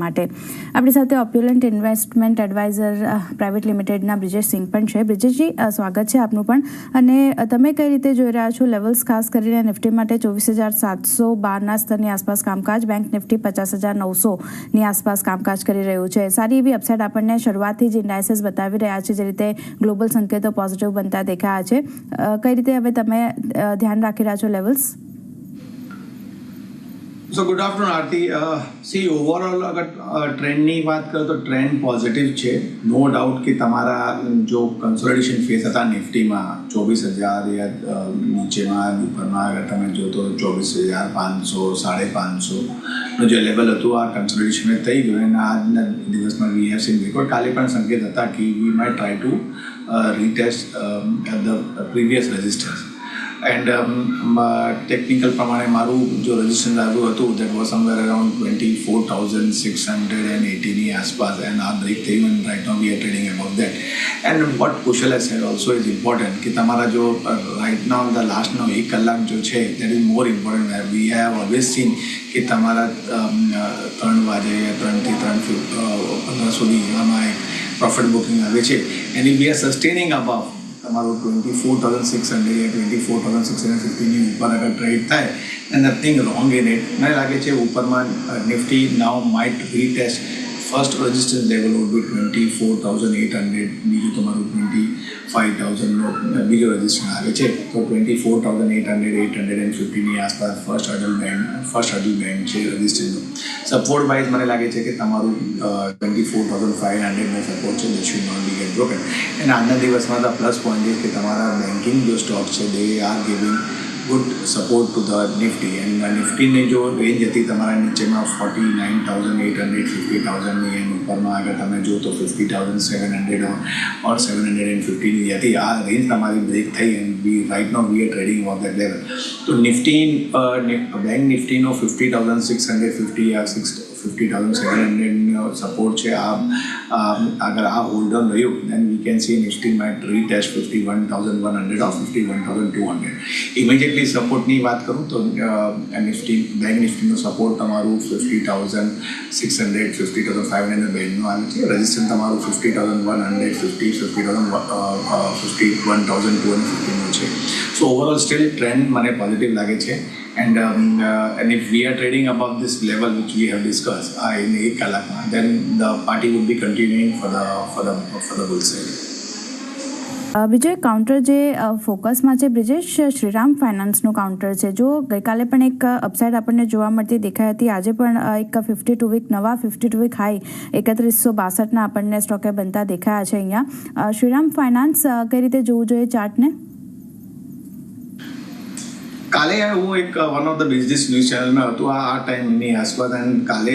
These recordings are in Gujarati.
માટે આપણી સાથે ઓપ્યુલન્ટ ઇન્વેસ્ટમેન્ટ એડવાઇઝર પ્રાઇવેટ લિમિટેડના બ્રિજેશ સિંહ પણ છે. બ્રિજેશજી, સ્વાગત છે આપનું પણ. અને તમે કઈ રીતે જોઈ રહ્યા છો લેવલ્સ, ખાસ કરીને નિફ્ટી માટે 24,712ના સ્તરની આસપાસ કામકાજ, બેંક નિફ્ટી 50,900ની આસપાસ કામકાજ કરી રહ્યું છે. સારી એવી અપસાઇડ આપણને શરૂઆતથી જ ઇન્ડાઇસીસ બતાવી રહ્યા છે, જે રીતે ગ્લોબલ સંકેતો પોઝિટિવ બનતા દેખાયા છે. કઈ રીતે હવે તમે ધ્યાન રાખી રહ્યા છો levels? So good afternoon Aarti. See overall अगर ट्रेंड ની વાત કરો તો ટ્રેન્ડ પોઝિટિવ છે. નો ડાઉટ કે તમારા જો કન્સોલિડેશન ફેઝ હતા નિફ્ટીમાં 24,000 નીચેમાં ઉપરમાં અગર તમે જો તો 24,500 550 જે લેવલ હતું આ કન્સોલિડેશન થઈ ગયું અને આજના દિવસમાં વી હેવ સીન રેકોર્ડ. કાલે પણ સંકેત હતા કે we might try to retest the previous resistance. And technical પ્રમાણે મારું જો રજિસ્ટ્રેશન આવ્યું હતું દેટ વોઝ સમવેર અરાઉન્ડ 24,680ની આસપાસ એન્ડ આ બ્રેક થયું and right now we are trading about that. And what Kushal has said also is important કે તમારા જો રાઇટ નાઉ ધ લાસ્ટનો 1 કલાક જો છે that is more important. We have always scene કે તમારા 3 વાગે યા 3થી 3:15 સુધી આમાં એક પ્રોફિટ બુકિંગ આવે છે and we are sustaining about તમારું 24,600 યા 24,650ની ઉપર અગર ટ્રેડ થાય and nothing wrong in it. મને લાગે છે ઉપરમાં Nifty now might retest first resistance level would be 24,800, બીજું તમારું 25,000નો બીજો રેઝિસ્ટન્સ આવે છે. તો 24,800-850ની આસપાસ ફર્સ્ટ હર્ડલ બેન્ડ છે રેઝિસ્ટન્સનો. સપોર્ટ વાઇઝ મને લાગે છે કે તમારું 24,500નો સપોર્ટ છે that should not be get broken. And આજના દિવસમાં ધ પ્લસ પોઈન્ટ છે કે તમારા બેન્કિંગ જો સ્ટોક છે they are giving good support to the Nifty. And નિફ્ટીની જો રેન્જ હતી તમારા નીચેમાં 49,800 50,000ની એન્ડ ઉપરમાં આગળ તમે જો તો 50,700 ઓર 750ની હતી. આ રેન્જ તમારી બ્રેક થઈ and we right now we are trading on that level. તો નિફ્ટી બેંક નિફ્ટીનો 50,650 યા 50,700નો સપોર્ટ છે. અગર આ હોલ્ડ ઓન રહ્યું then we can see Nifty might retest 51,100 or 51,200. Immediately સપોર્ટની વાત કરું તો નિફ્ટી બેંક નિફ્ટીનો સપોર્ટ તમારું 50,600 50,500 બેન્ડનું આવે છે. રેઝિસ્ટન્સ તમારું 50,100 51,250નું છે. સો ઓવરઓલ સ્ટીલ ટ્રેન્ડ મને પોઝિટિવ લાગે છે. And if we are trading above this level which we have discussed in 1 કલાકમાં, then the party would be continuing for the bull side. બીજો એક કાઉન્ટર જે ફોકસમાં છે બ્રિજેશ, શ્રીરામ ફાઇનાન્સનું કાઉન્ટર છે. જો ગઈકાલે પણ એક અપસાઇડ આપણને જોવા મળતી દેખાઈ હતી, આજે પણ એક 52 વીક નવા 52 વીક હાઈ 3162ના આપણને સ્ટોકે બનતા દેખાયા છે અહીંયા. શ્રીરામ ફાઇનાન્સ કઈ રીતે જોવું જોઈએ ચાર્ટને? કાલે હું એક one of the business news ચેનલમાં હતું આ ટાઈમની આસપાસ એન્ડ કાલે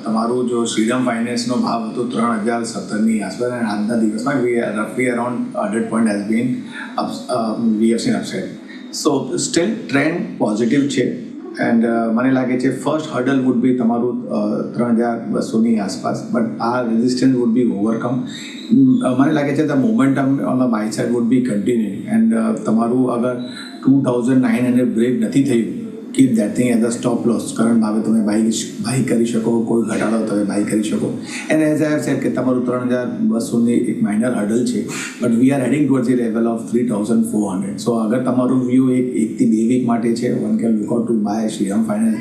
તમારું જો શ્રીરામ ફાઇનાન્સનો ભાવ હતો 3,017ની આસપાસ એન્ડ આજના દિવસમાં રફલી around 100 point has been we have seen upside. So still trend positive છે એન્ડ મને લાગે છે ફર્સ્ટ હર્ડલ વુડ બી તમારું 3,200ની આસપાસ, બટ આ રેઝિસ્ટન્સ વુડ બી ઓવરકમ. મને લાગે છે the momentum on the buy side would be continue and તમારું અગર 2,900 બ્રેક નથી થયું keep that thing as a stop loss. Current ભાવે તમે બાય કરી શકો, કોઈ ઘટાડો તમે બાય કરી શકો. And as I have said કે તમારું 3,200ની એક માઇનર હર્ડલ છે, but we are heading towards the level of 3,400. So અગર તમારું વ્યૂ 1 થી 2 વીક માટે છે, one can look out to buy Shriram finance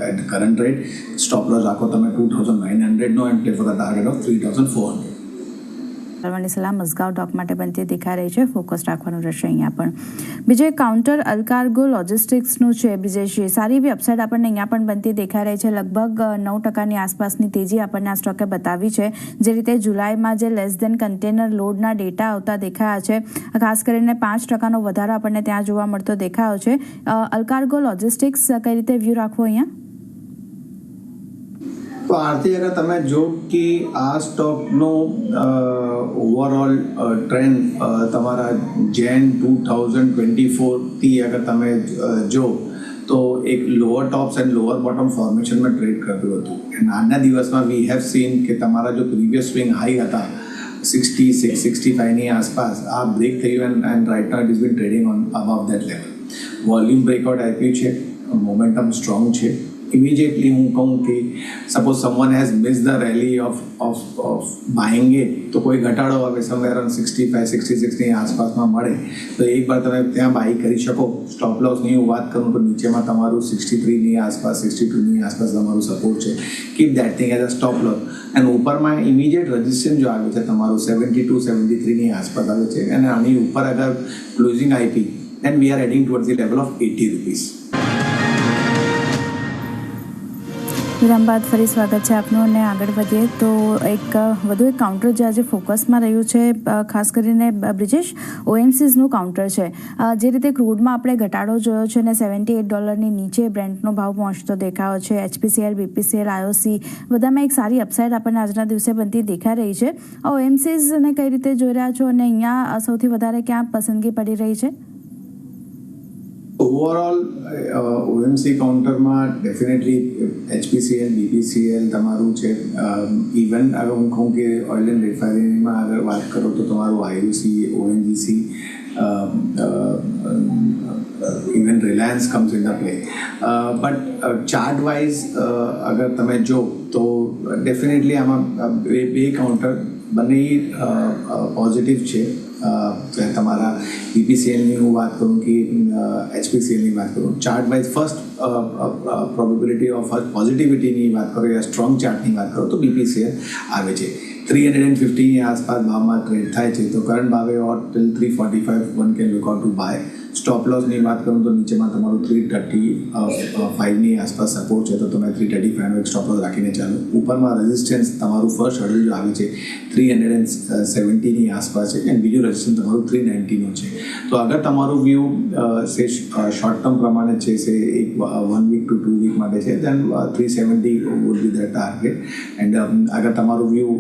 at current rate. Stop loss રાખો તમે 2,900નો and play for the target of 3,400. કરવાની સલાહ મઝગાંવ ડોક માટે બનતી દેખાઈ રહી છે. ફોકસ રાખવાનું રહેશે અહીંયા પણ. બીજો એક કાઉન્ટર અલકાર્ગો લોજિસ્ટિક્સનું છે બ્રિજેશજી. સારી એવી અપસાઇડ આપણને અહીંયા પણ બનતી દેખાઈ રહી છે. લગભગ 9%ની આસપાસની તેજી આપણને આ સ્ટોકે બતાવી છે. જે રીતે જુલાઈમાં જે લેસ દેન કન્ટેનર લોડના ડેટા આવતા દેખાયા છે, ખાસ કરીને 5%નો વધારો આપણને ત્યાં જોવા મળતો દેખાયો છે. અલકાર્ગો લોજિસ્ટિક્સ કઈ રીતે વ્યૂ રાખવો અહીંયા? તો આરતી અગર તમે જો કે આ સ્ટોકનો ઓવરઓલ ટ્રેન્ડ તમારા જેન 2024થી અગર તમે જો તો એક lower tops and lower bottom ફોર્મેશનમાં ટ્રેડ કરતું હતું. એન્ડ આજના દિવસમાં વી હેવ સીન કે તમારા જો પ્રીવિયસ સ્વિંગ હાઈ હતા 66-65ની આસપાસ, આ બ્રેક થયું and right now it is been trading on above that level. Volume breakout આપ્યું છે, મોમેન્ટમ સ્ટ્રોંગ છે ઇમિડિયેટલી હું કહું કે suppose someone has miss the rally of buying it, તો કોઈ ઘટાડો આવે સમવેર અરાઉન્ડ 65-66ની આસપાસમાં મળે તો એક વાર તમે ત્યાં બાય કરી શકો. સ્ટોપ લોસની હું વાત કરું તો નીચેમાં તમારું 63ની આસપાસ 62ની આસપાસ તમારું સપોર્ટ છે. Keep that thing as a stop loss. અને ઉપરમાં ઇમિડિયેટ રજિસ્ટન્સ જો આવે છે તમારું 72-73ની આસપાસ આવે છે, અને આની ઉપર અગર closing IP then we are heading towards the level of 80 rupees. વિરામ બાદ ફરી સ્વાગત છે આપનું, અને આગળ વધીએ તો વધુ એક કાઉન્ટર જે આજે ફોકસમાં રહ્યું છે, ખાસ કરીને બ્રિજેશ, OMCનું કાઉન્ટર છે. જે રીતે ક્રૂડમાં આપણે ઘટાડો જોયો છે અને $78 નીચે બ્રેન્ટનો ભાવ પહોંચતો દેખાયો છે. HPCL, BPCL, IOC બધામાં એક સારી અપસાઇડ આપણને આજના દિવસે બનતી દેખાઈ રહી છે. OMCને કઈ રીતે જોઈ રહ્યા છો, અને અહીંયા સૌથી વધારે ક્યાં પસંદગી પડી રહી છે? ઓવરઓલ OMC કાઉન્ટરમાં ડેફિનેટલી HPCL, BPCL તમારું છે. ઇવન અગર હું કહું કે ઓઇલ એન્ડ રિફાઇનરીમાં અગર વાત કરો તો તમારું IOC, ONGC, even Reliance comes in the play. But chart wise અગર તમે જો તો ડેફિનેટલી આમાં બે કાઉન્ટર બંને પોઝિટિવ છે. તમારા BPCLની હું વાત કરું કે HPCLની વાત કરું, chart wise first probability of પોઝિટિવિટીની વાત કરો યા સ્ટ્રોંગ ચાર્ટની વાત કરો તો BPCL આવે છે. 350ની આસપાસ ભાવમાં ટ્રેડ થાય છે, તો કરંટ ભાવે or till 345 one can look out to buy. Stop લોસની વાત કરું તો નીચેમાં તમારું 335ની આસપાસ સપોર્ટ છે, તો તમે 335નો એક સ્ટોપ લોસ રાખીને ચાલો. ઉપરમાં રેઝિસ્ટન્સ તમારું ફર્સ્ટ હર્ડલ જો આવે છે 370ની આસપાસ છે, અને બીજું રેઝિસ્ટન્સ તમારું 390નું છે. તો અગર તમારું વ્યૂ સે શોર્ટ ટર્મ પ્રમાણે છે, સે એક 1 વીક ટુ 2 વીક માટે છે, દેન 370 wood be the target. And અગર તમારું વ્યૂ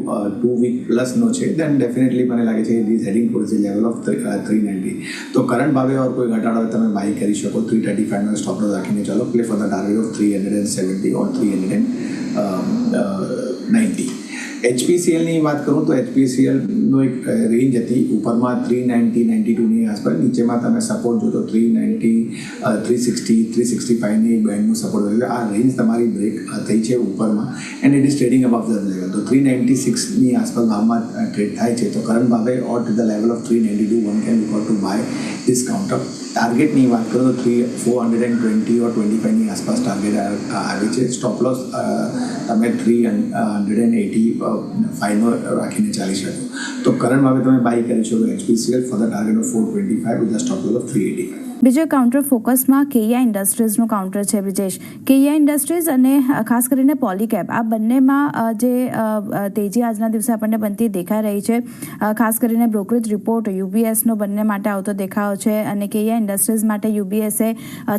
2 વીક પ્લસનો છે, દેન ડેફિનેટલી મને લાગે છે it is heading towards the level of 390. તો કરંટ ભાવે ઓર કોઈ ઘટાડો તમે બાય કરી શકો. 335નો સ્ટોપ લોસ રાખીને ચાલો. Play for the target of 370 ઓર 390. HPCLની વાત કરું તો HPCLનો એક રેન્જ હતી, ઉપરમાં 390-92ની આસપાસ, નીચેમાં તમે સપોર્ટ જો તો 390, 360, 365ની એક બેન્ડનું સપોર્ટ હોય. આ રેન્જ તમારી બ્રેક થઈ છે ઉપરમાં, and it is trading above the level. તો 396ની આસપાસ ભાવમાં ટ્રેડ થાય છે, તો કરંટ ભાવે or to the level of 392 one can look out to buy this counter. ટાર્ગેટની વાત કરો તો 420 ઓર 25ની આસપાસ ટાર્ગેટ આવે છે. સ્ટોપ લોસ તમે 385નો રાખીને ચાલી શકો. તો કરંટ ભાવે તમે બાય કરી શકો HPCL four the target of 425 with the stop loss of 385. બીજો કાઉન્ટર ફોકસમાં KEI ઇન્ડસ્ટ્રીઝનું કાઉન્ટર છે બ્રિજેશ. KEI ઇન્ડસ્ટ્રીઝ અને ખાસ કરીને પોલીકેબ, આ બંનેમાં જે તેજી આજના દિવસે આપણને બનતી દેખાઈ રહી છે, ખાસ કરીને બ્રોકરેજ રિપોર્ટ UBSનો બંને માટે આવતો દેખાયો છે, અને KEI ઇન્ડસ્ટ્રીઝ માટે UBSએ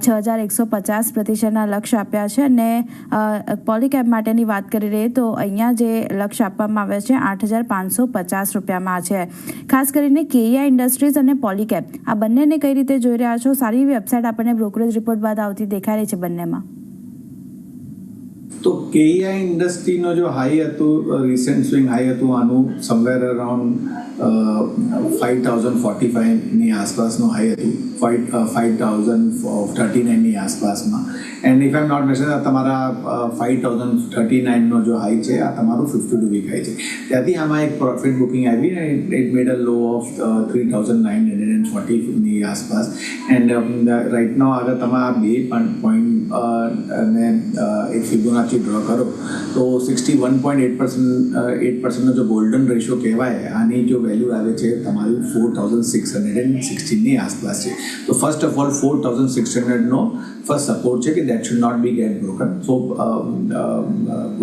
6150%ના લક્ષ્ય આપ્યા છે, અને પોલીકેબ માટેની વાત કરી રહીએ તો અહીંયા જે લક્ષ્ય આપવામાં આવ્યા છે 8550 છે. ખાસ કરીને KEI ઇન્ડસ્ટ્રીઝ અને પોલીકેબ આ બંનેને કઈ રીતે જોઈ રહ્યા છો? સારી એવી અપસાઇડ આપણને બ્રોકરેજ રિપોર્ટ બાદ આવતી દેખાઈ રહી છે બંનેમાં. તો KEI ઇન્ડસ્ટ્રીનો જો હાઈ હતું, રિસેન્ટ સ્વિંગ હાઈ હતું આનું સમવેર અરાઉન્ડ 5045ની આસપાસનો હાઈ હતું, 5039ની આસપાસમાં. And if I am not mistaken તમારા 5039નો જો હાઈ છે, આ તમારું 52 વીક હાઈ છે. ત્યાંથી આમાં એક પ્રોફિટ બુકિંગ આવી, it made a low of 3940ની આસપાસ. એન્ડ રાઇટ નો અગર તમે આ બે પોઈન્ટ અને એક ફિબોનાચી ડ્રો કરો તો 61.8% જો ગોલ્ડન રેશિયો કહેવાય, આની જો વેલ્યુ આવે છે તમારી 4616ની આસપાસ છે. તો ફર્સ્ટ ઓફ ઓલ 4600નો ફર્સ્ટ સપોર્ટ છે કે that should not be get broken. So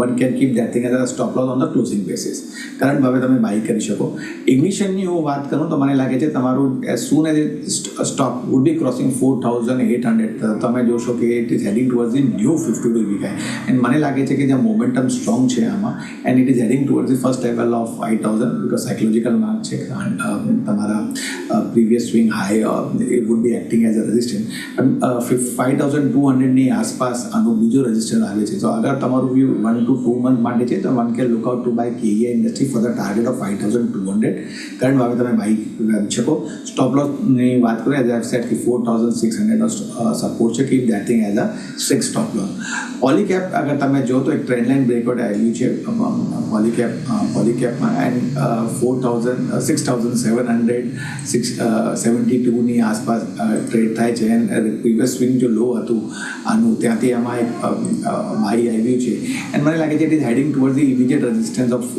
one can keep that thing as a stop loss on the closing basis. Current ભાવે તમે બાય કરી શકો. ઇગ્નિશનની હું વાત કરું તો મને લાગે છે તમારું as soon as it stop would be crossing 4800, તમે જોશો કે it is heading towards the new 52 week high. and મને લાગે છે કે જે મોમેન્ટમ સ્ટ્રોંગ છે આમાં, and it is heading towards the first level of 5000 because psychological mark છે તમારા previous swing high it would be acting as a resistance. 5000 6200ની આસપાસ આનું બીજો રજિસ્ટર આવે છે. તો અગર તમારું વ્યૂ 1 to 2 મંથ માટે છે તો one can look out to buy KEI industry for the target of 5200. Current ભાવે તમે બાય કરી શકો. સ્ટોપ લોસની વાત કરીએ એઝ આઈ સેડ કે 4600 સપોર્ટ છે, keep that thing as a 6 stop loss. Polycab અગર તમે જો તો એક ટ્રેન્ડ લાઇન બ્રેકઆઉટ આવ્યું છે પોલીકેપમાં એન્ડ 6772ની આસપાસ ટ્રેડ થાય છે. એન્ડ પ્રીવિયસ સ્વિંગ જો લો હતું આનું ત્યાંથી આમાં એક બાય આવ્યું છે એન્ડ મને લાગે છે it is heading toward the immediate resistance of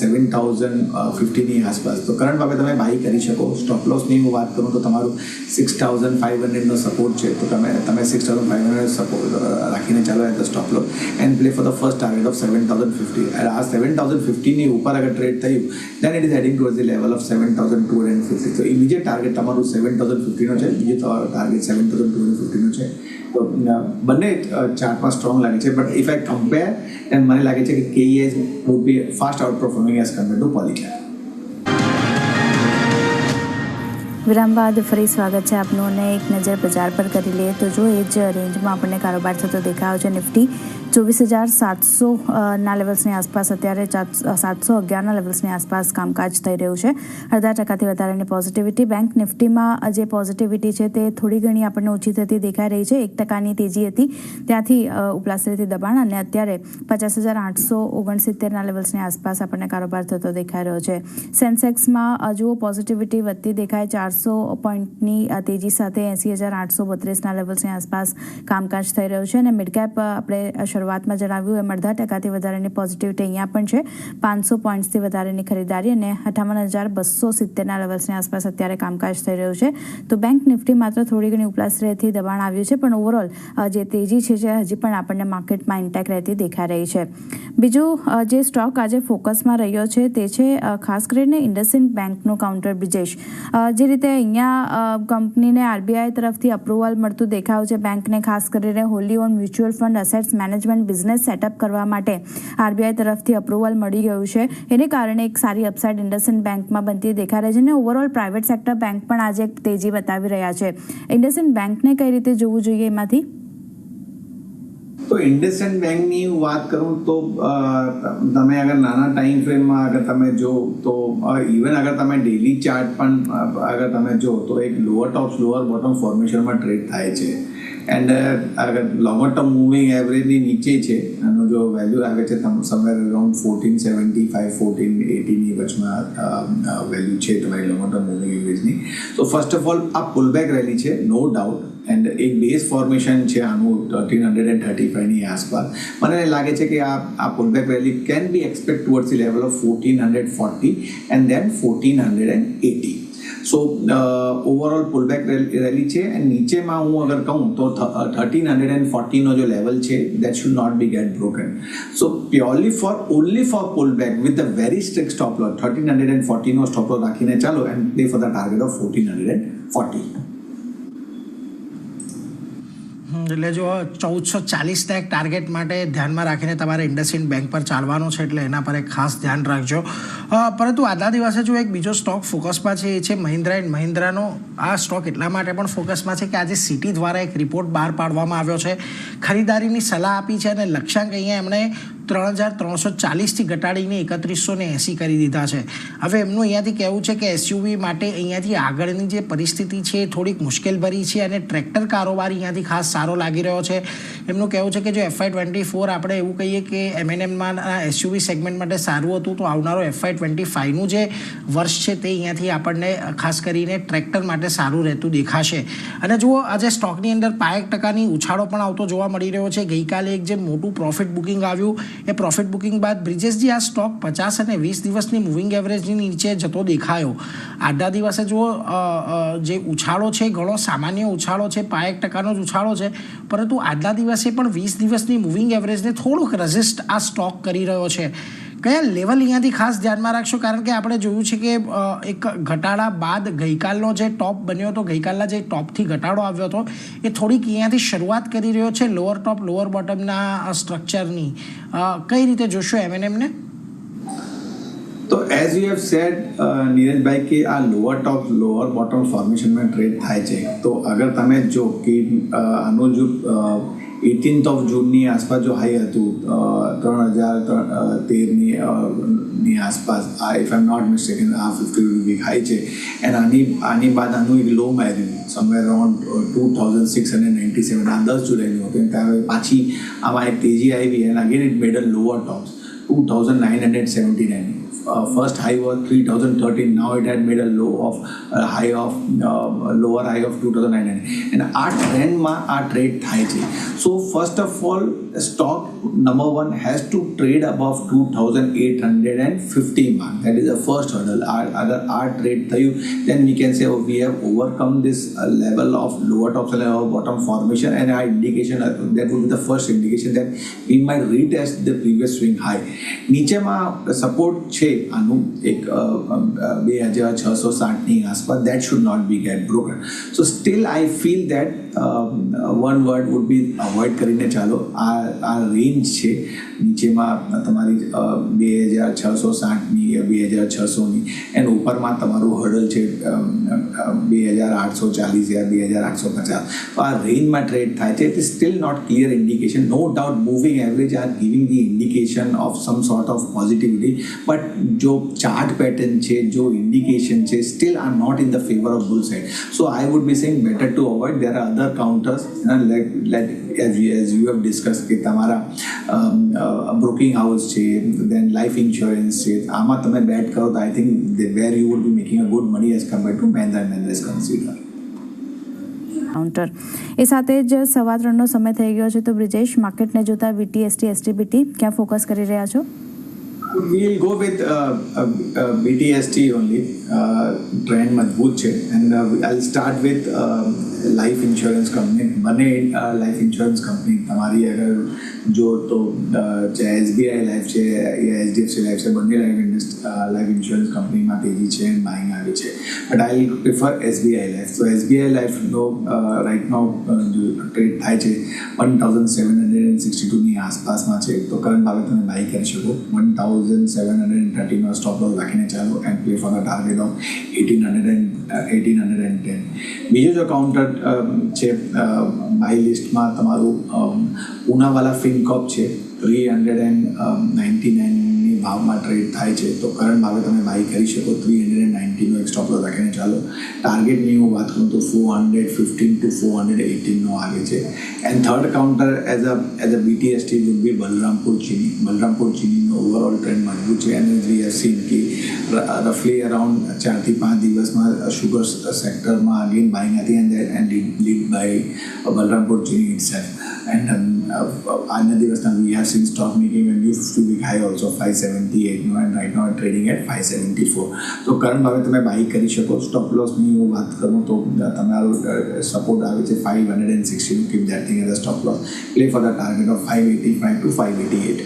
7050ની આસપાસ. તો કરંટ ભાવે તમે બાય કરી શકો. સ્ટોપ લોસની હું વાત કરું તો તમારું 6500નો સપોર્ટ છે, તો તમે 6500 સપોર્ટ રાખીને ચાલો as a stop loss and play for the first target of 7050. આ 7050ની ઉપર અગર ટ્રેડ થયું then it is heading toward the level of 7250. તો ઇમિડિયેટ ટાર્ગેટ તમારું 7050નો છે, બીજો ટાર્ગેટ 7250નો છે. તો બંને ચાર્ટમાં સ્ટ્રોંગ લાગે છે. But if I compare and મને લાગે છે કે KEI would be fast outperforming as compare to Polycab. વિરામ બાદ ફરી સ્વાગત છે આપનું અને એક નજર બજાર પર કરી લઈએ તો જો એ જ રેન્જમાં આપણને કારોબાર થતો દેખાયો છે. નિફ્ટી 24,700ના લેવલ્સની આસપાસ, અત્યારે 711ના લેવલ્સની આસપાસ કામકાજ થઈ રહ્યું છે. 0.5% વધારાની પોઝિટિવિટી. બેંક નિફ્ટીમાં જે પોઝિટિવિટી છે તે થોડી ઘણી આપણને ઓછી થતી દેખાઈ રહી છે. 1%ની તેજી હતી, ત્યાંથી ઉપલા સ્તરેથી દબાણ અને અત્યારે 50,869ના લેવલ્સની આસપાસ આપણને કારોબાર થતો દેખાઈ રહ્યો છે. સેન્સેક્સમાં જુઓ પોઝિટિવિટી વધતી દેખાય 400 પોઈન્ટની તેજી સાથે 80,832ના લેવલ્સની આસપાસ કામકાજ થઈ રહ્યું છે. અને મિડકેપ આપણે શરૂઆતમાં જણાવ્યું એમ 0.5% વધારાની પોઝિટિવિટી અહીંયા પણ છે. 500 પોઈન્ટ્સથી વધારેની ખરીદારી અને 58,270ના લેવલ્સની આસપાસ અત્યારે કામકાજ થઈ રહ્યું છે. તો બેંક નિફ્ટી માત્ર થોડી ઘણી ઉપલા સ્તરેથી દબાણ આવ્યું છે, પણ ઓવરઓલ જે તેજી છે જે હજી પણ આપણને માર્કેટમાં ઇન્ટેક રહેતી દેખાઈ રહી છે. બીજું જે સ્ટોક આજે ફોકસમાં રહ્યો છે તે છે ખાસ કરીને ઇન્ડસઇન્ડ બેંકનું કાઉન્ટર બ્રિજેશ. જે રીતે અહીંયા કંપનીને RBI તરફથી અપ્રુવલ મળતું દેખાયું છે. બેંકને ખાસ કરીને Holi on mutual fund assets management business setup કરવા માટે RBI તરફથી અપ્રુવલ મળી ગયું છે. એને કારણે એક સારી અપસાઇડ ઇન્ડસઇન્ડ બેંકમાં બનતી દેખાઈ રહી છે અને ઓવરઓલ પ્રાઇવેટ સેક્ટર બેંક પણ આજે એક તેજી બતાવી રહ્યા છે. ઇન્ડસઇન્ડ બેંકને કઈ રીતે જોવું જોઈએ એમાંથી? તો ઇન્ડસઇન્ડ બેંકની વાત કરું તો તમે અગર નાના ટાઈમ ફ્રેમમાં અગર તમે જો તો ઇવન અગર તમે ડેલી ચાર્ટ પણ અગર તમે જો તો એક લોઅર ટોપ લોઅર બોટમ ફોર્મેશનમાં ટ્રેડ થાય છે. એન્ડ અગર લોંગર ટર્મ મૂવિંગ એવરેજની નીચે છે, એનો જો વેલ્યુ આવે છે સમવેર અરાઉન્ડ 1475 1480ની વચમાં વેલ્યુ છે તમારી લોંગર ટર્મ મૂવિંગ એવરેજની. તો ફર્સ્ટ ઓફ ઓલ આ પુલબેક રેલી છે, નો ડાઉટ. એન્ડ એક બેઝ ફોર્મેશન છે આનું 1335ની આસપાસ. મને લાગે છે કે આ pullback rally can be expect towards the level of 1440 and then 1480. So overall pullback rally છે. એન્ડ નીચેમાં હું અગર કહું તો 1340નો જો લેવલ છે that should not be get broken. So purely only for pullback with a very strict stop loss 1340નો stop loss રાખીને ચાલો and play for the target of 1440. એટલે જો 1440ના એક ટાર્ગેટ માટે ધ્યાનમાં રાખીને તમારે ઇન્ડસઇન્ડ બેંક પર ચાલવાનું છે, એટલે એના પર એક ખાસ ધ્યાન રાખજો. પરંતુ આજના દિવસે જો એક બીજો સ્ટોક ફોકસમાં છે એ છે મહિન્દ્રા એન્ડ મહિન્દ્રાનો. આ સ્ટોક એટલા માટે પણ ફોકસમાં છે કે આજે સિટી દ્વારા એક રિપોર્ટ બહાર પાડવામાં આવ્યો છે. ખરીદારીની સલાહ આપી છે અને લક્ષ્યાંક અહીંયા એમણે 3,340થી ઘટાડીને 3180 કરી દીધા છે. હવે એમનું અહીંયાથી કહેવું છે કે SUV માટે અહીંયાથી આગળની જે પરિસ્થિતિ છે એ થોડીક મુશ્કેલભરી છે અને ટ્રેક્ટર કારોબાર અહીંયાથી ખાસ સારો લાગી રહ્યો છે. એમનું કહેવું છે કે જો FY24 આપણે એવું કહીએ કે M&Mમાં SUV સેગમેન્ટ માટે સારું હતું, તો આવનારો FY25નું જે વર્ષ છે તે અહીંયાથી આપણને ખાસ કરીને ટ્રેક્ટર માટે સારું રહેતું દેખાશે. અને જુઓ આજે સ્ટોકની અંદર 5% ઉછાળો પણ આવતો જોવા મળી રહ્યો છે. ગઈકાલે એક જે મોટું પ્રોફિટ બુકિંગ આવ્યું એ પ્રોફિટ બુકિંગ બાદ બ્રિજેશજી આ સ્ટોક 50 અને 20 દિવસની મૂવિંગ એવરેજની નીચે જતો દેખાયો. આજના દિવસે જુઓ જે ઉછાળો છે ઘણો સામાન્ય ઉછાળો છે, 5% જ ઉછાળો છે, પરંતુ આજના દિવસે પણ 20 દિવસની મૂવિંગ એવરેજને થોડુંક રેઝિસ્ટ આ સ્ટોક કરી રહ્યો છે. કયા લેવલ અહીંયાથી ખાસ ધ્યાનમાં રાખશો? કારણ કે આપણે જોયું છે કે એક ઘટાડા બાદ ગઈકાલનો જે ટોપ બન્યો હતો, ગઈકાલના જે ટોપથી ઘટાડો આવ્યો હતો એ થોડીક અહીંયાથી શરૂઆત કરી રહ્યો છે લોઅર ટોપ લોઅર બોટમના સ્ટ્રક્ચરની. કઈ રીતે જોશો M&Mને? તો એઝ યુ હેવ સેડ નીરજભાઈ કે આ લોઅર ટોપ લોઅર બોટમ ફોર્મેશનમાં ટ્રેડ થાય છે. તો અગર તમે જો કે આનો જો 18th of જૂનની આસપાસ જો હાઈ હતું 3013ની આસપાસ, if I am not mistaken આ 50 વીક હાઈ છે. એન્ડ આની બાદ આનું એક લો માર્યું સમવેર અરાઉન્ડ 2697. આ 10 જુલાઈનું હતું. ત્યારે પાછી આમાં એક તેજી આવી and again it made a lower tops 2979. First high was 3013. Now it had made a lower high of 2900. And our trend our trade થાય છે. So first of all, stock number one has to trade above 2850 mark. That is the first hurdle. Agar our trade થયું, then we can say we have overcome this level of lower top and lower bottom formation, and our indication that would be the first indication that we might retest the previous swing high. નીચેમાં સપોર્ટ છે આનું એક 2660ની આસપાસ. that should not be get broken. So still I feel that one word would be avoid કરીને ચાલો. આ રેન્જ છે નીચેમાં તમારી 2660ની 2600ની એન્ડ ઉપરમાં તમારું હર્ડલ છે 2840 યા 2850. તો આ રેન્જમાં ટ્રેડ થાય છે. It is still not clear indication. No doubt moving average are giving the indication of some sort of positivity, but જો ચાર્ટ પેટર્ન છે, જો ઇન્ડિકેશન છે, still are not in the favour of bull side. So I would be saying better to avoid. There are other counters like as you have discussed કે તમારા બ્રોકિંગ હાઉસ છે, દેન લાઈફ ઇન્સ્યોરન્સ છે. આમાં તમે બેટ કરો તો I think where you would be making a good money as compare to Mahindra & Mahindra કન્સિડર. કાઉન્ટર એ સાથે જ 3:15નો સમય થઈ ગયો છે. તો બ્રિજેશ, માર્કેટને જોતા VTST STBT ક્યાં ફોકસ કરી રહ્યા છો? We'll go with BTST only. Trend મજબૂત છે. And I'll start with life insurance company. બંને લાઈફ ઇન્સ્યોરન્સ કંપની તમારી અગર જો તો SBI લાઈફ છે યા HDFC લાઈફ છે, બંને લાઈફ ઇન્સ્યોરન્સ કંપનીમાં તેજી છે એન્ડ બાઇંગ આવી છે. But I prefer SBI life. તો SBI લાઈફનો રાઇટ નાઉ ટ્રેડ થાય છે 1762ની આસપાસમાં છે. તો કરંટ ભાવે તમે બાય કરી શકો. 1730નો સ્ટોપ લોસ રાખીને ચાલો and play for the target of 1810. બીજો જો કાઉન્ટર છે બાય લિસ્ટમાં તમારું પૂનાવાલા ફિનકોપ છે. 399ની ભાવમાં ટ્રેડ થાય છે. તો કરંટ ભાવે તમે બાય કરી શકો. 390નો એક સ્ટોપ લોસ રાખીને ચાલો. ટાર્ગેટની હું વાત કરું તો 415 to 418નો આવે છે. And third counter as a BTST would be Balrampur ચીની. બલરામપુર ચીનીનો ઓવરઓલ ટ્રેન્ડ મજબૂત છે. એન્ડ વી હેવ સીન કે રફલી અરાઉન્ડ 4 થી 5 દિવસમાં શુગર સેક્ટરમાં અગેન બાઇંગ હતી and lead by Balrampur Chini itself. And આજના દિવસના we have seen stock making a new 50 week high also 578 નો and right now trading at 574. તો કરંટ ભાવે તમે બાય કરી શકો. સ્ટોપ લોસની હું વાત કરું તો તમારો સપોર્ટ આવે છે 560. Keep that thing as a stop loss. Play for the target of 585 to 588.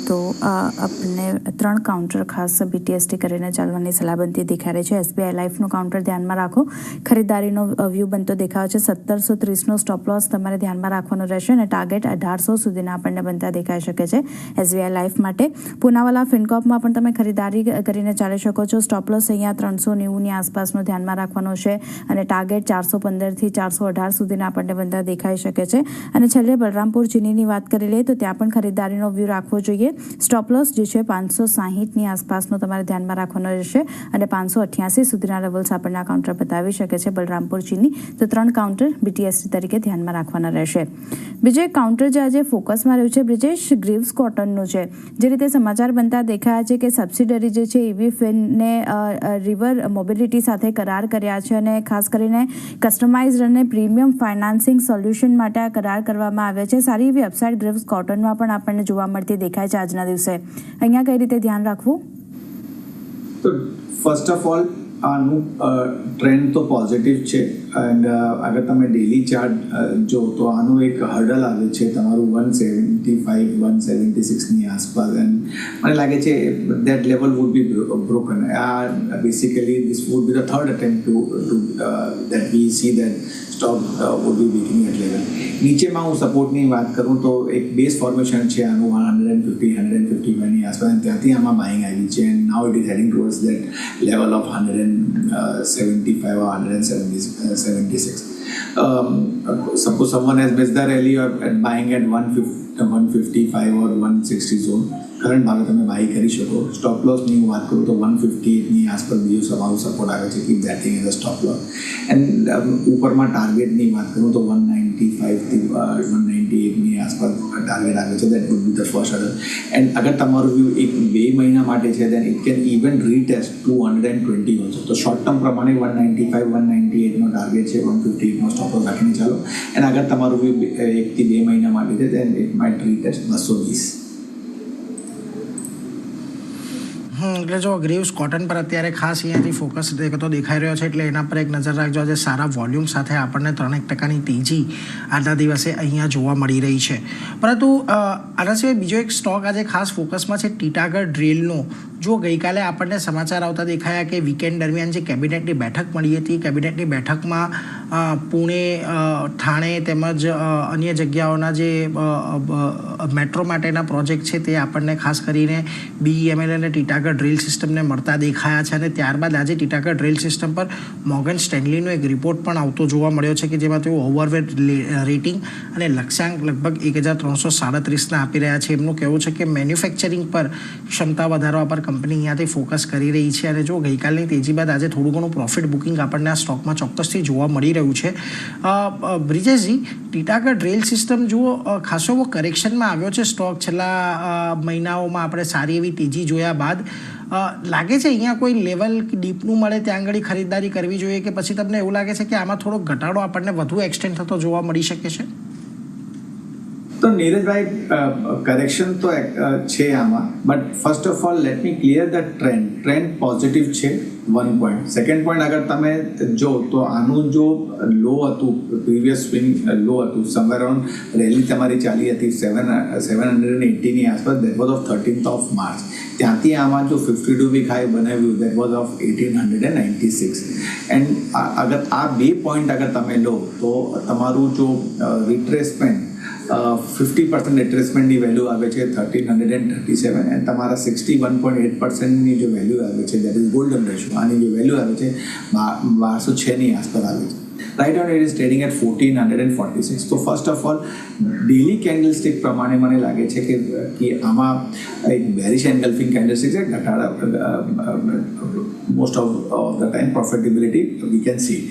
તો આપને 3 કાઉન્ટર ખાસ BTST કરીને ચાલવાની સલાહબંધી દેખાઈ રહી છે. SBI લાઈફનું કાઉન્ટર ધ્યાનમાં રાખો. ખરીદારીનો વ્યૂ બનતો દેખાય છે. 1730નો સ્ટોપ લોસ તમારે ધ્યાનમાં રાખવાનો રહેશે અને ટાર્ગેટ 1800 સુધીના આપણને બનતા દેખાઈ શકે છે SBI લાઈફ માટે. પૂનાવાલા ફિનકોપમાં પણ તમે ખરીદારી કરીને ચાલી શકો છો. સ્ટોપ લોસ અહીંયા 390ની આસપાસનો ધ્યાનમાં રાખવાનો છે અને ટાર્ગેટ 415થી 418 સુધીના આપણને બનતા દેખાઈ શકે છે. અને છેલ્લે બલરામપુર ચીનીની વાત કરી લઈએ તો ત્યાં પણ ખરીદારીનો વ્યૂ રાખવો જોઈએ. સ્ટોપ લોસ જે છે 560ની આસપાસનો તમારે ધ્યાનમાં રાખવાનો રહેશે અને 588 સુધીના લેવલ્સ આપણને આ કાઉન્ટર બતાવી શકે છે બલરામપુર ચીની. તો 3 કાઉન્ટર BTST તરીકે ધ્યાનમાં રાખવાના રહેશે. બીજું એક કાઉન્ટર જે આજે ફોકસમાં રહ્યું છે બ્રિજેશ, ગ્રીવ્સ કોટનનું છે. જે રીતે સમાચાર બનતા દેખાયા છે કે સબસિડરી જે છે એવીફિનને રિવર મોબિલિટી સાથે કરાર કર્યા છે અને ખાસ કરીને કસ્ટમાઇઝડ અને પ્રીમિયમ ફાઇનાન્સિંગ સોલ્યુશન માટે આ કરાર કરવામાં આવ્યા છે. સારી એવી અપસાઇડ ગ્રીવ્સ કોટનમાં પણ આપણને જોવા મળતી દેખાય છે આજના દિવસે. અહીંયા કઈ રીતે ધ્યાન રાખવું? તો ફર્સ્ટ ઓફ ઓલ આનું ટ્રેન્ડ તો પોઝિટિવ છે. એન્ડ અગર તમે ડેલી ચાર્ટ જો તો આનું એક હર્ડલ આવે છે તમારું 175 176ની આસપાસ. એન્ડ મને લાગે છે that level would be broken. Basically this would be the third attempt to that we see that stock would be weakening at level. નીચેમાં હું સપોર્ટની વાત કરું તો એક બેઝ ફોર્મેશન છે આનું 150 151ની આસપાસ. આસપાસ, અને ત્યાંથી આમાં બાઇંગ આવી છે, and now it is heading towards that level of 175 or 176. Suppose someone has missed the rally or buying at 155 or 160 zone, current ભાવે તમે બાય કરી શકો. સ્ટોપ લોસની હું વાત કરું તો 158ની આસપાસ બીજો તમારું સપોર્ટ આવે છે, keep that thing as a stop loss. And ઉપરમાં ટાર્ગેટની વાત કરું તો 195થી 198ની આસપાસ ટાર્ગેટ આવે છે. That would be the first order. And અગર તમારું વ્યૂ 1-2 મહિના માટે છે, then it can even retest 220 also. તો શોર્ટ ટર્મ પ્રમાણે 195 198નો ટાર્ગેટ છે, 158નો સ્ટોપ લોસ રાખીને ચાલો. એન્ડ અગર તમારું વ્યૂ 1 થી 2 મહિના માટે છે, દેન ઇટ માઇટ રીટેસ્ટ 220. એટલે જો ગ્રીવ્સ કોટન પર અત્યારે ખાસ અહીંયાથી ફોકસ તો દેખાઈ રહ્યો છે, એટલે એના પર એક નજર રાખજો. આજે સારા વોલ્યુમ સાથે આપણને 3% તેજી આજના દિવસે અહીંયા જોવા મળી રહી છે. પરંતુ આના સિવાય બીજો એક સ્ટોક આજે ખાસ ફોકસમાં છે, ટીટાગઢ રેલનો. જો ગઈકાલે આપણને સમાચાર આવતા દેખાયા કે વીકેન્ડ દરમિયાન જે કેબિનેટની બેઠક મળી હતી, કેબિનેટની બેઠકમાં પુણે, ઠાણે તેમજ અન્ય જગ્યાઓના જે મેટ્રો માટેના પ્રોજેક્ટ છે તે આપણને ખાસ કરીને BEML અને ટીટાગઢ રેલ સિસ્ટમને મળતા દેખાયા છે. અને ત્યારબાદ આજે ટીટાગઢ રેલ સિસ્ટમ પર મોર્ગન સ્ટેનલીનો એક રિપોર્ટ પણ આવતો જોવા મળ્યો છે, કે જેમાં તેઓ ઓવરવેટ રેટિંગ અને લક્ષ્યાંક લગભગ 1337ના આપી રહ્યા છે. એમનું કહેવું છે કે મેન્યુફેક્ચરિંગ પર ક્ષમતા વધારવા પર કંપની અહીંયાથી ફોકસ કરી રહી છે. અને જો ગઈકાલની તેજી બાદ આજે થોડું ઘણું પ્રોફિટ બુકિંગ આપણને આ સ્ટોકમાં ચોક્કસથી જોવા મળી રહ્યું છે. બ્રિજેશજી, ટીટાગઢ રેલ સિસ્ટમ જુઓ ખાસો એવો કરેક્શનમાં આવ્યો છે સ્ટોક. છેલ્લા મહિનાઓમાં આપણે સારી એવી તેજી જોયા બાદ લાગે છે અહીંયા કોઈ લેવલ ડીપનું મળે ત્યાં આગળ ખરીદદારી કરવી જોઈએ, કે પછી તમને એવું લાગે છે કે આમાં થોડો ઘટાડો આપણને વધુ એક્સટેન્ડ થતો જોવા મળી શકે છે? તો નીરજભાઈ, કરેક્શન તો છે આમાં, but first of all let me clear the trend positive છે. 1 point. સેકન્ડ પોઈન્ટ, અગર તમે જો તો આનું જો લો હતું, પ્રીવિયસ સ્વિંગ લો હતું, સમવેર અરાઉન્ડ રેલી તમારી ચાલી હતી 780ની આસપાસ, that was of 13th of March. ત્યાંથી આમાં જો 52 વીક હાઈ બનાવ્યું, દેટ વોઝ ઓફ 1896. એન્ડ અગર આ 2 પોઈન્ટ અગર તમે લો તો તમારું જો રિટ્રેસમેન્ટ 50% રિટ્રેસમેન્ટની વેલ્યુ આવે છે 1337, એન્ડ તમારા 61.8%ની જો વેલ્યુ આવે છે, દેટ ઇઝ ગોલ્ડન રેશિયો, આની જે વેલ્યુ આવે છે 1206ની આસપાસ આવે છે. Right on it is trading at 1446. તો first of all daily candle stick પ્રમાણે મને લાગે છે કે આમાં એક બેરિશ એન્ગલ્ફિંગ કેન્ડલ સ્ટિક છે. ઘટાડા most of the time profitability V can C.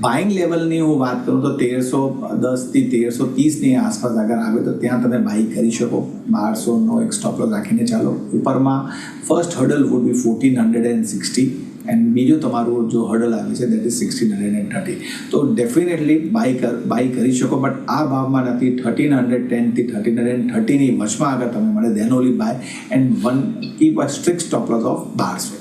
Buying લેવલની હું વાત કરું તો 1310થી 1330ની આસપાસ અગર આવે તો ત્યાં તમે બાય કરી શકો. 1200નો એક સ્ટોપ લોસ રાખીને ચાલો. ઉપરમાં first hurdle would be 1460, and બીજું તમારું જો હર્ડલ આવે છે દેટ ઇઝ 1630. તો ડેફિનેટલી બાય કરી શકો, બટ આ ભાવમાં નથી. 1310થી 1330ની વચમાં અગર તમે મળે then only buy, and keep a strict stop loss of 1200.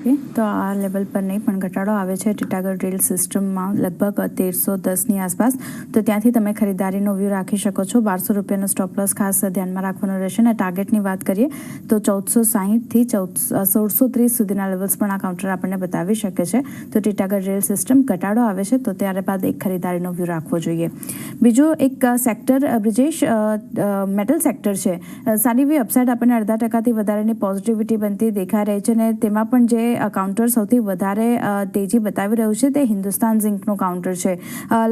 Okay, તો આ લેવલ પર નહીં પણ ઘટાડો આવે છે ટીટાગઢ રેલ સિસ્ટમમાં લગભગ 1310ની આસપાસ. તો ત્યાંથી તમે ખરીદારીનો વ્યૂ રાખી શકો છો. 1200 રૂપિયાનો સ્ટોપ લોસ ખાસ ધ્યાનમાં રાખવાનો રહેશે. અને ટાર્ગેટની વાત કરીએ તો 1460થી 1630 સુધીના લેવલ્સ પણ આ કાઉન્ટર આપણને બતાવી શકે છે. તો ટીટાગઢ રેલ સિસ્ટમ ઘટાડો આવે છે તો ત્યારબાદ એક ખરીદારીનો વ્યૂ રાખવો જોઈએ. બીજો એક સેક્ટર બ્રિજેશ, મેટલ સેક્ટર છે. સારી એવી અપસાઇડ આપણને 0.5% વધારેની પોઝિટિવિટી બનતી દેખાઈ રહી છે. અને તેમાં પણ જે કાઉન્ટર સૌથી વધારે તેજી બતાવી રહ્યું છે તે હિન્દુસ્તાન ઝિંકનું કાઉન્ટર છે.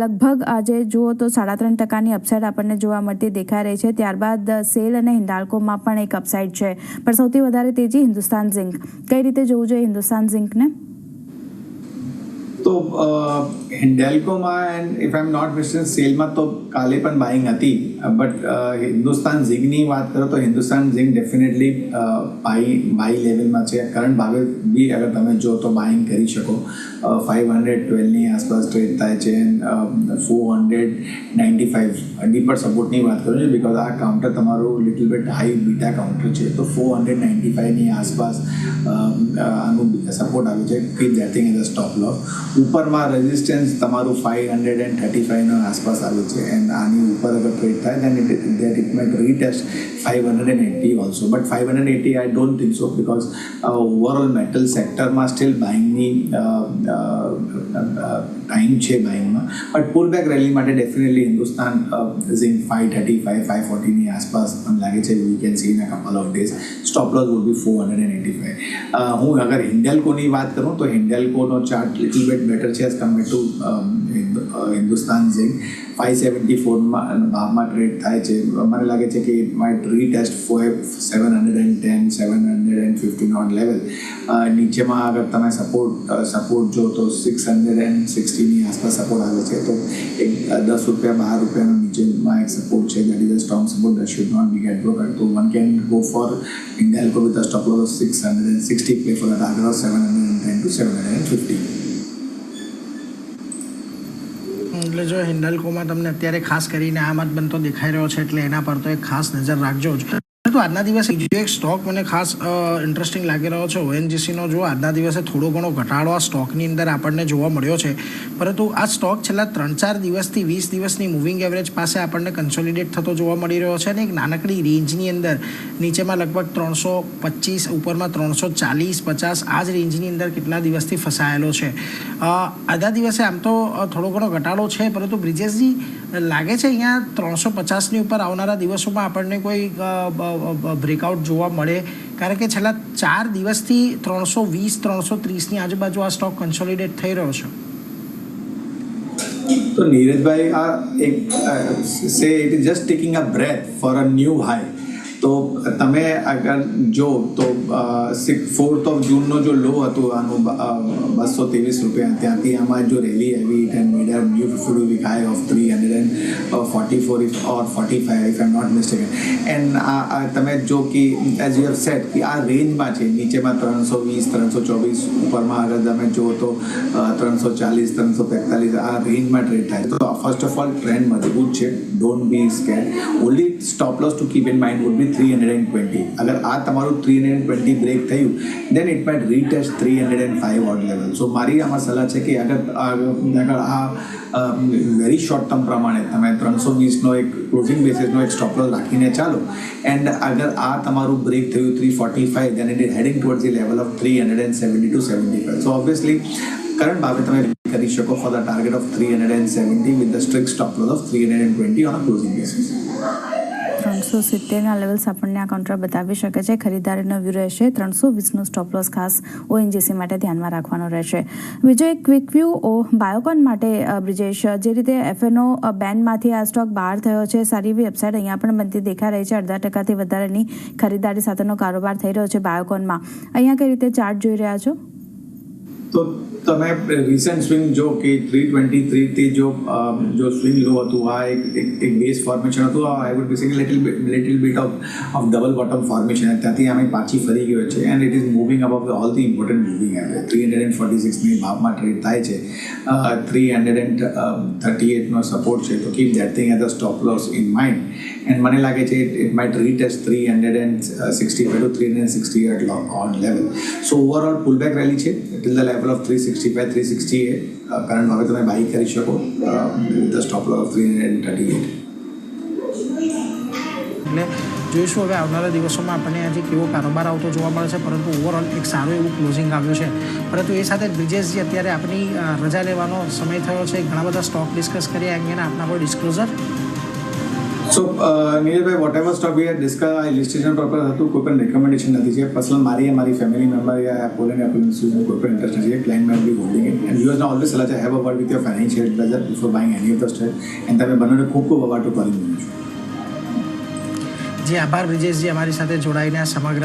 લગભગ આજે જુઓ તો 3.5%ની અપસાઇડ આપણને જોવા મળતી દેખાઈ રહી છે. ત્યારબાદ સેલ અને હિન્ડાલ્કોમાં પણ એક અપસાઇડ છે, પણ સૌથી વધારે તેજી હિન્દુસ્તાન ઝિંક. કઈ રીતે જોવું જોઈએ હિન્દુસ્તાન ઝિંકને? તો હિન્ડેલ્કોમાં and if I am not mistaken સેલમાં તો કાલે પણ બાઇંગ હતી, બટ હિન્દુસ્તાન ઝિંકની વાત કરો તો હિન્દુસ્તાન ઝિંક ડેફિનેટલી બાય લેવલમાં છે. કરંટ ભાવે બી અગર તમે જો તો બાઇંગ કરી શકો. 512ની આસપાસ ટ્રેડ થાય છે, એન્ડ 495 ડીપર સપોર્ટની વાત કરું છું, બિકોઝ આ કાઉન્ટર તમારું little bit high beta counter છે. તો 495ની આસપાસ આનું સપોર્ટ આવે છે. Keep that thing as a stop loss. ઉપરમાં રેઝિસ્ટન્સ તમારું 535નો આસપાસ આવે છે, એન્ડ આની ઉપર અગર ટ્રેડ થાય then it might retest 580 also, but 580 I don't think so because overall metal sector માં still buyingની ટાઈમ છે બાઇંગમાં, બટ પુલ બેક રેલી માટે ડેફિનેટલી હિન્દુસ્તાન ઝિંક 535 540ની આસપાસ મને લાગે છે we can see in a couple of days. Stop loss would be 485. હું અગર હિન્ડેલ્કોની વાત કરું તો હિન્ડેલ્કોનો ચાર્ટ લિટલ બેટ બેટર છે as compare to Hindustan Zinc. 574માં ભાવમાં ટ્રેડ થાય છે. મને લાગે છે કે it might retest 710 715 on level. નીચેમાં અગર તમે સપોર્ટ જો તો 660ની આસપાસ સપોર્ટ આવે છે, તો એક 10 રૂપિયા 12 રૂપિયાનો નીચેમાં એક સપોર્ટ છે, that is a strong support that should not be get broken. તો one can go for Hindalco with a stop loss of 660, play for a target of 710 to 750. એટલે જો હિન્ડલ્કોમાં તમને અત્યારે ખાસ કરીને આમ જ બનતો દેખાઈ રહ્યો છે, એટલે એના પર તો એક ખાસ નજર રાખજો જ. પરંતુ આજના દિવસે બીજો એક સ્ટોક મને ખાસ ઇન્ટરેસ્ટિંગ લાગી રહ્યો છે, ઓએનજીસીનો. જો આજના દિવસે થોડો ઘણો ઘટાડો આ સ્ટોકની અંદર આપણને જોવા મળ્યો છે, પરંતુ આ સ્ટોક છેલ્લા 3-4 દિવસથી 20 દિવસની મૂવિંગ એવરેજ પાસે આપણને કન્સોલિડેટ થતો જોવા મળી રહ્યો છે, અને એક નાનકડી રેન્જની અંદર નીચેમાં લગભગ 325, ઉપરમાં 340-50 આ જ રેન્જની અંદર કેટલા દિવસથી ફસાયેલો છે. આજના દિવસે આમ તો થોડો ઘણો ઘટાડો છે, પરંતુ બ્રિજેશજી લાગે છે અહીંયા 350ની ઉપર આવનારા દિવસોમાં આપણને કોઈ બ્રેકઆઉટ જોવા મળે? કારણ કે છેલ્લા 4 દિવસથી 320-330ની આજુબાજુ આ સ્ટોક કન્સોલિડેટ થઈ રહ્યો છે. તો નીરજભાઈ, આ એક say it is just taking a breath for a new high. તો તમે અગર જો તો 4th of June જો લો હતું આનું 223 રૂપિયા, ત્યાંથી આમાં જો રેલી આવી and made a new 50 week high of 344 or 45 if I'm not mistaken. એન્ડ આ તમે જો કે એઝ યુ હેવ સેડ કે આ રેન્જમાં છે, નીચેમાં 320 324, ઉપરમાં અગર તમે જો તો 340 345 આ રેન્જમાં ટ્રેડ થાય. તો ફર્સ્ટ ઓફ ઓલ ટ્રેન્ડ મજબૂત છે, don't be scared. Only stop loss to keep in mind would be 320. અગર આ તમારું 320 બ્રેક થયું then it might retest 305 odd level. So મારી આમાં સલાહ છે કે અગર આ વેરી શોર્ટ ટર્મ પ્રમાણે તમે 320નો એક ક્લોઝિંગ બેસિસનો એક સ્ટોપ લોસ રાખીને ચાલો, એન્ડ અગર આ તમારું બ્રેક થયું 345 then it is heading towards the level of 370 to 75. So obviously current ભાવે તમે કરી શકો for the target of 370 with the strict stop loss of 320 on a closing basis. 370ના લેવલ્સ આપણને આ કાઉન્ટર બતાવી શકે છે. ખરીદારીનો વ્યૂ રહેશે 320નો સ્ટોપ લોસ ખાસ ઓએનજીસી માટે ધ્યાનમાં રાખવાનો રહેશે. બીજો એક ક્વિક વ્યૂ બાયોકોન માટે બ્રિજેશ, જે રીતે એફએનઓ બેનમાંથી આ સ્ટોક બહાર થયો છે, સારી એવી અપસાઇડ અહીંયા પણ બનતી દેખાઈ રહી છે. 0.5% વધારાની ખરીદારી સાથેનો કારોબાર થઈ રહ્યો છે બાયોકોનમાં. અહીંયા કઈ રીતે ચાર્ટ જોઈ રહ્યા છો? તો તમે રિસન્ટ સ્વિંગ જો કે 323 થી જો સ્વિંગ લો હતું, આ એક બેઝ ફોર્મેશન હતું. I would be saying little bit of double bottom formation. ત્યાંથી અમે પાછી ફરી ગયો છે and it is moving above all the important moving average. 346ની ભાવમાં ટ્રેડ થાય છે. 338નો સપોર્ટ છે, તો keep that thing as a stop loss in mind. And મને લાગે છે it might retest 365 to 368 on level. So overall pullback rally છે till the level of 365 368. Current હવે તમે બાય કરી શકો with the stop loss of 338. એટલે જોઈશું હવે આવનારા દિવસોમાં આપણને આજે કેવો કારોબાર આવતો જોવા મળે છે, પરંતુ ઓવરઓલ એક સારું એવું ક્લોઝિંગ આવ્યું છે. પરંતુ એ સાથે બ્રિજેશજી, અત્યારે આપણી રજા લેવાનો સમય થયો છે. ઘણા બધા સ્ટોક ડિસ્કસ કર્યા, અંગેના આપના કોઈ ડિસ્ક્લોઝર? સો નીરજભાઈ, વોટ એવર સ્ટોક વી હેડ ડિસ્કસ આ ઇલિસ્ટ્રેશન પર્પઝ હતું, કોઈ પણ રેકમેન્ડેશન નથી છે. પર્સનલ મારી ફેમિલી મેમ્બર યા પોલન ઇન્સ્ટિટ્યુશન કોઈ પણ ઇન્ટરેસ્ટ નથી. Client might be holding it and use always સલાહ છે have a word with your financial advisor before buying any of the stock. And તમે બંનેને ખૂબ અવાટો કરી દીધું છે. જી આભાર બ્રિજેશજી, અમારી સાથે જોડાઈને સમગ્ર